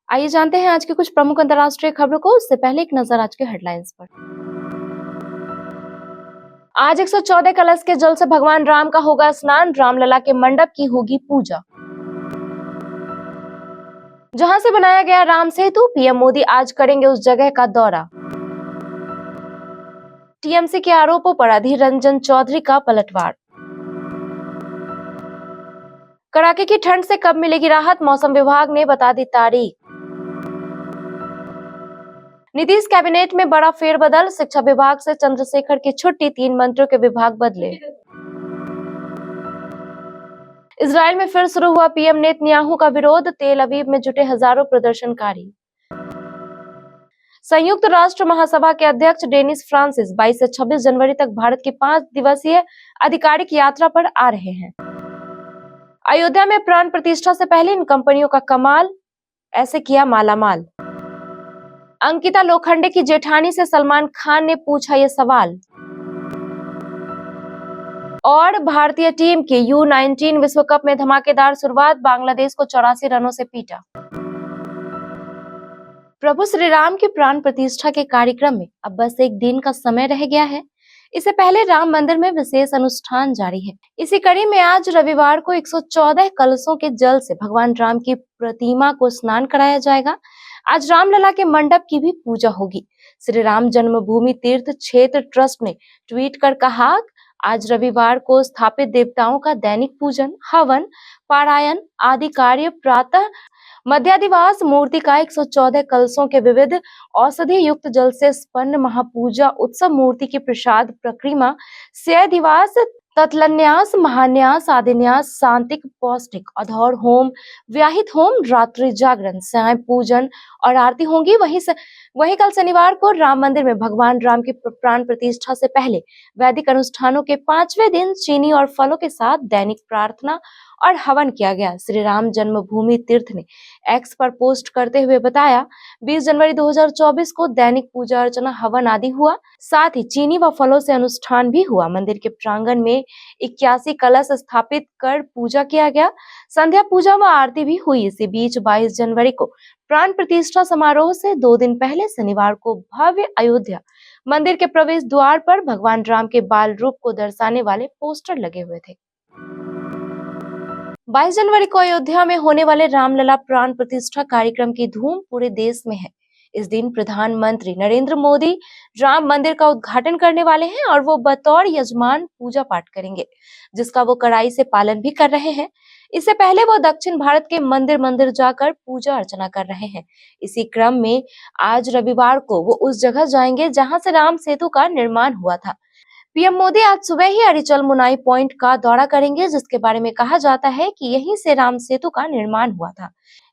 आइए जानते हैं आज की कुछ प्रमुख अंतर्राष्ट्रीय खबरों को। उससे पहले एक नजर आज के हेडलाइंस पर। आज 114 कलश के जल से भगवान राम का होगा स्नान, रामलला के मंडप की होगी पूजा। जहां से बनाया गया राम सेतु, पीएम मोदी आज करेंगे उस जगह का दौरा। टीएमसी के आरोपों पर अधीर रंजन चौधरी का पलटवार। कड़ाके की ठंड से कब मिलेगी राहत, मौसम विभाग ने बता दी तारीख। नीतीश कैबिनेट में बड़ा फेरबदल, शिक्षा विभाग से चंद्रशेखर की छुट्टी, 3 मंत्रियों के विभाग बदले। इजराइल में फिर शुरू हुआ पीएम नेतन्याहू का विरोध, तेल अवीव में जुटे हजारों प्रदर्शनकारी। संयुक्त राष्ट्र महासभा के अध्यक्ष डेनिस फ्रांसिस 22 से 26 जनवरी तक भारत की 5 दिवसीय आधिकारिक यात्रा पर आ रहे हैं। अयोध्या में प्राण प्रतिष्ठा से पहले इन कंपनियों का कमाल, ऐसे किया मालामाल। अंकिता लोखंडे की जेठानी से सलमान खान ने पूछा ये सवाल। और भारतीय टीम की U19 विश्व कप में धमाकेदार शुरुआत, बांग्लादेश को 84 रनों से पीटा। प्रभु श्री राम की प्राण प्रतिष्ठा के कार्यक्रम में अब बस एक दिन का समय रह गया है। इससे पहले राम मंदिर में विशेष अनुष्ठान जारी है। इसी कड़ी में आज रविवार को 114 कलशों के जल से भगवान राम की प्रतिमा को स्नान कराया जाएगा। आज रामलला के मंडप की भी पूजा होगी। श्री राम जन्मभूमि तीर्थ क्षेत्र ट्रस्ट ने ट्वीट कर कहा, आज रविवार को स्थापित देवताओं का दैनिक पूजन, हवन, पारायण आदि कार्य प्रातः मध्यादिवास मूर्ति का 114 कलशों के विविध औषधि युक्त जल से स्पन्न महापूजा उत्सव, मूर्ति की प्रसाद प्रक्रिमा, सेयदिवास, तत्लन्यास, महान्यास, आदिन्यास, शांतिक, पौष्टिक, अधौर होम, व्याहित होम, रात्रि जागरण, साय पूजन और आरती होंगी। वहीं कल शनिवार को राम मंदिर में भगवान राम की प्राण प्रतिष्ठा से पहले वैदिक अनुष्ठानों के 5वें दिन चीनी और फलों के साथ दैनिक प्रार्थना और हवन किया गया। श्री राम जन्मभूमि तीर्थ ने एक्स पर पोस्ट करते हुए बताया, 20 जनवरी 2024 को दैनिक पूजा अर्चना, हवन आदि हुआ, साथ ही चीनी व फलों से अनुष्ठान भी हुआ। मंदिर के प्रांगण में 81 कलश स्थापित कर पूजा किया गया। संध्या पूजा व आरती भी हुई। इसी बीच 22 जनवरी को प्राण प्रतिष्ठा समारोह से 2 दिन पहले शनिवार को भव्य अयोध्या मंदिर के प्रवेश द्वार पर भगवान राम के बाल रूप को दर्शाने वाले पोस्टर लगे हुए थे। 22 जनवरी को अयोध्या में होने वाले रामलला प्राण प्रतिष्ठा कार्यक्रम की धूम पूरे देश में है। इस दिन प्रधानमंत्री नरेंद्र मोदी राम मंदिर का उद्घाटन करने वाले हैं और वो बतौर यजमान पूजा पाठ करेंगे, जिसका वो कड़ाई से पालन भी कर रहे हैं। इससे पहले वो दक्षिण भारत के मंदिर मंदिर जाकर पूजा अर्चना कर रहे हैं। इसी क्रम में आज रविवार को वो उस जगह जाएंगे जहां से राम सेतु का निर्माण हुआ था। पीएम मोदी आज सुबह ही अरिचल मुनाई पॉइंट का दौरा करेंगे, जिसके बारे में कहा जाता है कि यहीं से राम सेतु का निर्माण हुआ था।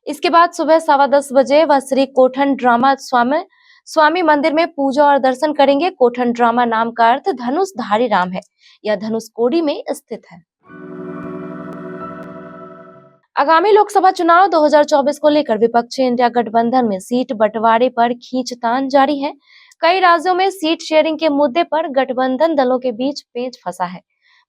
इसके बाद सुबह 10:15 बजे वह श्री कोठन ड्रामा स्वामी मंदिर में पूजा और दर्शन करेंगे। कोठन ड्रामा नाम का अर्थ धनुषधारी राम है। यह धनुषकोडी में स्थित है। आगामी लोकसभा चुनाव 2024 को लेकर विपक्षी इंडिया गठबंधन में सीट बंटवारे पर खींचतान जारी है। कई राज्यों में सीट शेयरिंग के मुद्दे पर गठबंधन दलों के बीच पेंच फंसा है।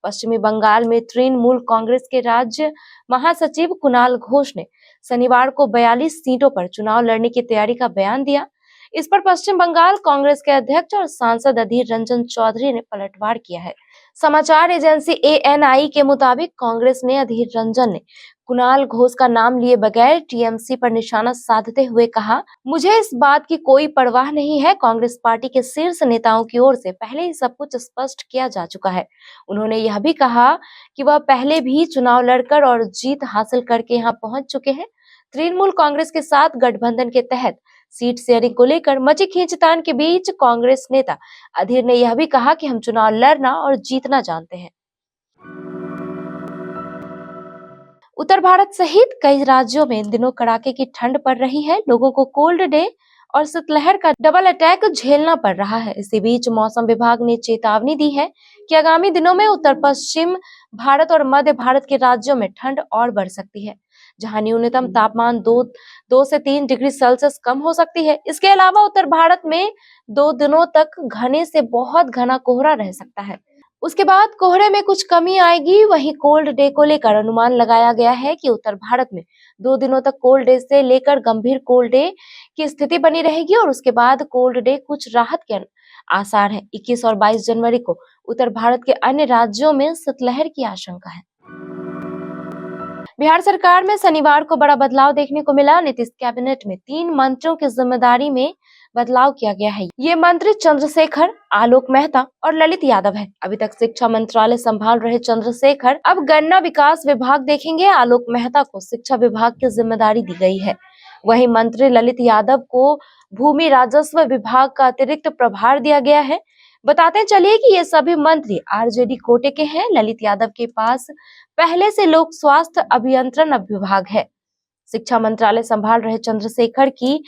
पश्चिमी बंगाल में तृणमूल कांग्रेस के राज्य महासचिव कुणाल घोष ने शनिवार को 42 सीटों पर चुनाव लड़ने की तैयारी का बयान दिया। इस पर पश्चिम बंगाल कांग्रेस के अध्यक्ष और सांसद अधीर रंजन चौधरी ने पलटवार किया है। समाचार एजेंसी ANI के मुताबिक कांग्रेस ने अधीर रंजन ने कुणाल घोष का नाम लिए बगैर टीएमसी पर निशाना साधते हुए कहा, मुझे इस बात की कोई परवाह नहीं है। कांग्रेस पार्टी के शीर्ष नेताओं की ओर से पहले ही सब कुछ स्पष्ट किया जा चुका है। उन्होंने यह भी कहा कि वह पहले भी चुनाव लड़कर और जीत हासिल करके यहां पहुंच चुके हैं। तृणमूल कांग्रेस के साथ गठबंधन के तहत सीट शेयरिंग को लेकर मची खींचतान के बीच कांग्रेस नेता अधीर ने यह भी कहा कि हम चुनाव लड़ना और जीतना जानते हैं। उत्तर भारत सहित कई राज्यों में इन दिनों कड़ाके की ठंड पड़ रही है। लोगों को कोल्ड डे और शीतलहर का डबल अटैक झेलना पड़ रहा है। इसी बीच मौसम विभाग ने चेतावनी दी है कि आगामी दिनों में उत्तर पश्चिम भारत और मध्य भारत के राज्यों में ठंड और बढ़ सकती है, जहां न्यूनतम तापमान 2 से 3 डिग्री सेल्सियस कम हो सकती है। इसके अलावा उत्तर भारत में 2 दिनों तक घने से बहुत घना कोहरा रह सकता है। उसके बाद कोहरे में कुछ कमी आएगी। वहीं कोल्ड डे को लेकर अनुमान लगाया गया है कि उत्तर भारत में 2 दिनों तक कोल्ड डे से लेकर गंभीर कोल्ड डे की स्थिति बनी रहेगी और उसके बाद कोल्ड डे कुछ राहत के आसार है। 21 और 22 जनवरी को उत्तर भारत के अन्य राज्यों में शीतलहर की आशंका है। बिहार सरकार में शनिवार को बड़ा बदलाव देखने को मिला। नीतीश कैबिनेट में 3 मंत्रियों की जिम्मेदारी में बदलाव किया गया है। ये मंत्री चंद्रशेखर, आलोक मेहता और ललित यादव है। अभी तक शिक्षा मंत्रालय संभाल रहे चंद्रशेखर अब गन्ना विकास विभाग देखेंगे। आलोक मेहता को शिक्षा विभाग की जिम्मेदारी दी गई है। वहीं मंत्री ललित यादव को भूमि राजस्व विभाग का अतिरिक्त प्रभार दिया गया है। बताते चलिए कि ये सभी मंत्री आरजेडी कोटे के हैं। ललित यादव के पास पहले से लोक स्वास्थ्य अभियंत्रण विभाग है। शिक्षा मंत्रालय संभाल रहे चंद्रशेखर की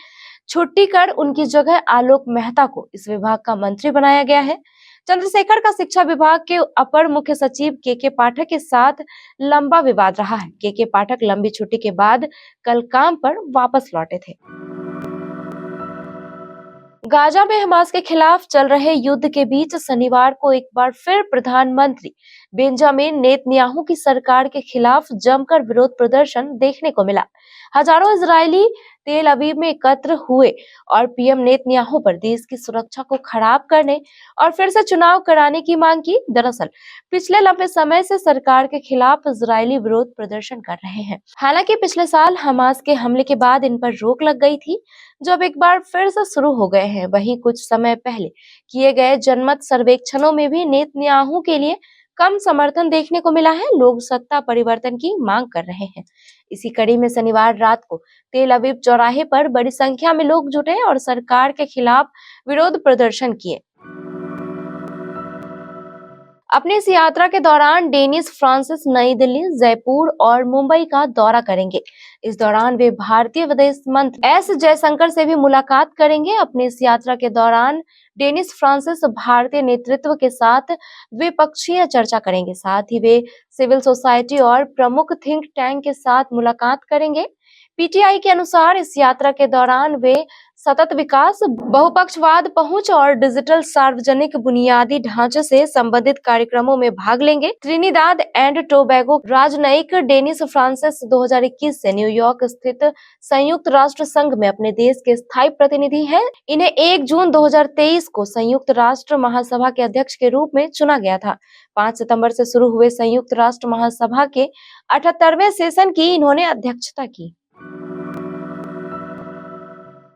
छुट्टी कर उनकी जगह आलोक मेहता को इस विभाग का मंत्री बनाया गया है। चंद्रशेखर का शिक्षा विभाग के अपर मुख्य सचिव के पाठक के साथ लंबा विवाद रहा है। के पाठक लंबी छुट्टी के बाद कल काम पर वापस लौटे थे। गाजा में हमास के खिलाफ चल रहे युद्ध के बीच शनिवार को एक बार फिर प्रधानमंत्री बेंजामिन नेतन्याहू की सरकार के खिलाफ जमकर विरोध प्रदर्शन देखने को मिला। हजारों इजरायली तेल अवीव में एकत्र हुए और पीएम नेतन्याहू पर देश की सुरक्षा को खराब करने और फिर से चुनाव कराने की मांग की। दरअसल पिछले लंबे समय से सरकार के खिलाफ इजरायली विरोध प्रदर्शन कर रहे हैं। हालांकि पिछले साल हमास के हमले के बाद इन पर रोक लग गई थी, जो अब एक बार फिर से शुरू हो गए हैं। वहीं कुछ समय पहले किए गए जनमत सर्वेक्षणों में भी नेतन्याहू के लिए कम समर्थन देखने को मिला है। लोग सत्ता परिवर्तन की मांग कर रहे हैं। इसी कड़ी में शनिवार रात को तेल अवीव चौराहे पर बड़ी संख्या में लोग जुटे और सरकार के खिलाफ विरोध प्रदर्शन किए। अपनी इस यात्रा के दौरान डेनिस फ्रांसिस नई दिल्ली, जयपुर और मुंबई का दौरा करेंगे। इस दौरान वे भारतीय विदेश मंत्री एस जयशंकर से भी मुलाकात करेंगे। अपनी इस यात्रा के दौरान डेनिस फ्रांसिस भारतीय नेतृत्व के साथ द्विपक्षीय चर्चा करेंगे। साथ ही वे सिविल सोसाइटी और प्रमुख थिंक टैंक के साथ मुलाकात करेंगे। पीटीआई के अनुसार इस यात्रा के दौरान वे सतत विकास, बहुपक्षवाद, पहुंच और डिजिटल सार्वजनिक बुनियादी ढांचे से संबंधित कार्यक्रमों में भाग लेंगे। त्रिनिदाद एंड टोबैगो राजनयिक डेनिस फ्रांसिस 2021 से न्यूयॉर्क स्थित संयुक्त राष्ट्र संघ में अपने देश के स्थायी प्रतिनिधि हैं। इन्हें 1 जून 2023 को संयुक्त राष्ट्र महासभा के अध्यक्ष के रूप में चुना गया था। 5 सितंबर से शुरू हुए संयुक्त राष्ट्र महासभा के 78वें सेशन की इन्होंने अध्यक्षता की।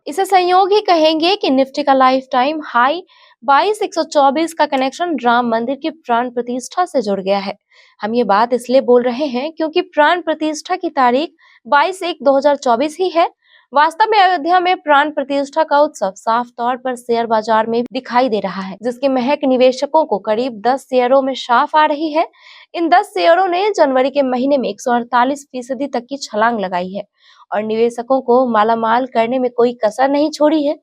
इसे संयोग ही कहेंगे कि निफ्टी का लाइफ टाइम हाई 22,124 का कनेक्शन राम मंदिर की प्राण प्रतिष्ठा से जुड़ गया है। हम ये बात इसलिए बोल रहे हैं क्योंकि प्राण प्रतिष्ठा की तारीख 22/1/2024 ही है। वास्तव में अयोध्या में प्राण प्रतिष्ठा का उत्सव साफ तौर पर शेयर बाजार में दिखाई दे रहा है, जिसकी महक निवेशकों को करीब 10 शेयरों में साफ आ रही है। इन 10 शेयरों ने जनवरी के महीने में 148% तक की छलांग लगाई है और निवेशकों को मालामाल करने में कोई कसर नहीं छोड़ी है।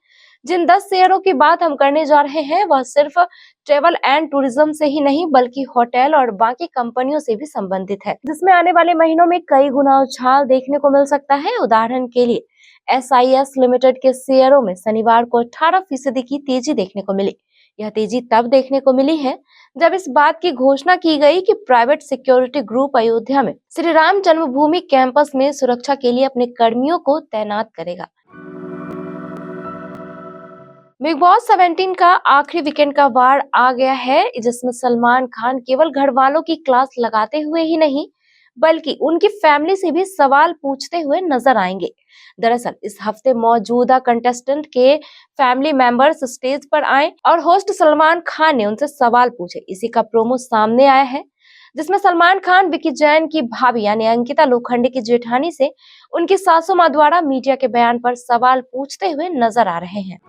जिन 10 शेयरों की बात हम करने जा रहे हैं वह सिर्फ ट्रेवल एंड टूरिज्म से ही नहीं बल्कि होटल और बाकी कंपनियों से भी संबंधित है, जिसमें आने वाले महीनों में कई गुना उछाल देखने को मिल सकता है। उदाहरण के लिए SIS लिमिटेड के शेयरों में शनिवार को 18% की तेजी देखने को मिली। यह तेजी तब देखने को मिली है जब इस बात की घोषणा की गई कि प्राइवेट सिक्योरिटी ग्रुप अयोध्या में श्री राम जन्मभूमि कैंपस में सुरक्षा के लिए अपने कर्मियों को तैनात करेगा। बिग बॉस 17 का आखिरी वीकेंड का वार आ गया है, जिसमें सलमान खान केवल घर वालों की क्लास लगाते हुए ही नहीं बल्कि उनकी फैमिली से भी सवाल पूछते हुए नजर आएंगे। दरअसल इस हफ्ते मौजूदा कंटेस्टेंट के फैमिली मेंबर्स स्टेज पर आए और होस्ट सलमान खान ने उनसे सवाल पूछे। इसी का प्रोमो सामने आया है, जिसमें सलमान खान विकी जैन की भाभी यानी अंकिता लोखंडे की जेठानी से उनकी सासू मां द्वारा मीडिया के बयान पर सवाल पूछते हुए नजर आ रहे हैं।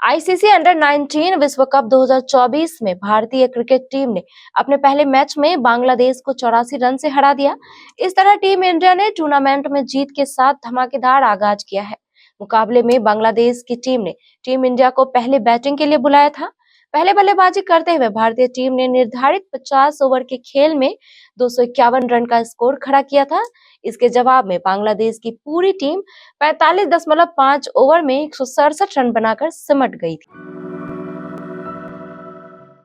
आईसीसी अंडर-19 विश्व कप 2024 में भारतीय क्रिकेट टीम ने अपने पहले मैच में बांग्लादेश को 84 रन से हरा दिया। इस तरह टीम इंडिया ने टूर्नामेंट में जीत के साथ धमाकेदार आगाज किया है। मुकाबले में बांग्लादेश की टीम ने टीम इंडिया को पहले बैटिंग के लिए बुलाया था। पहले बल्लेबाजी करते हुए भारतीय टीम ने निर्धारित 50 ओवर के खेल में 251 रन का स्कोर खड़ा किया था। इसके जवाब में बांग्लादेश की पूरी टीम 45.5 ओवर में 167 रन बनाकर सिमट गई थी।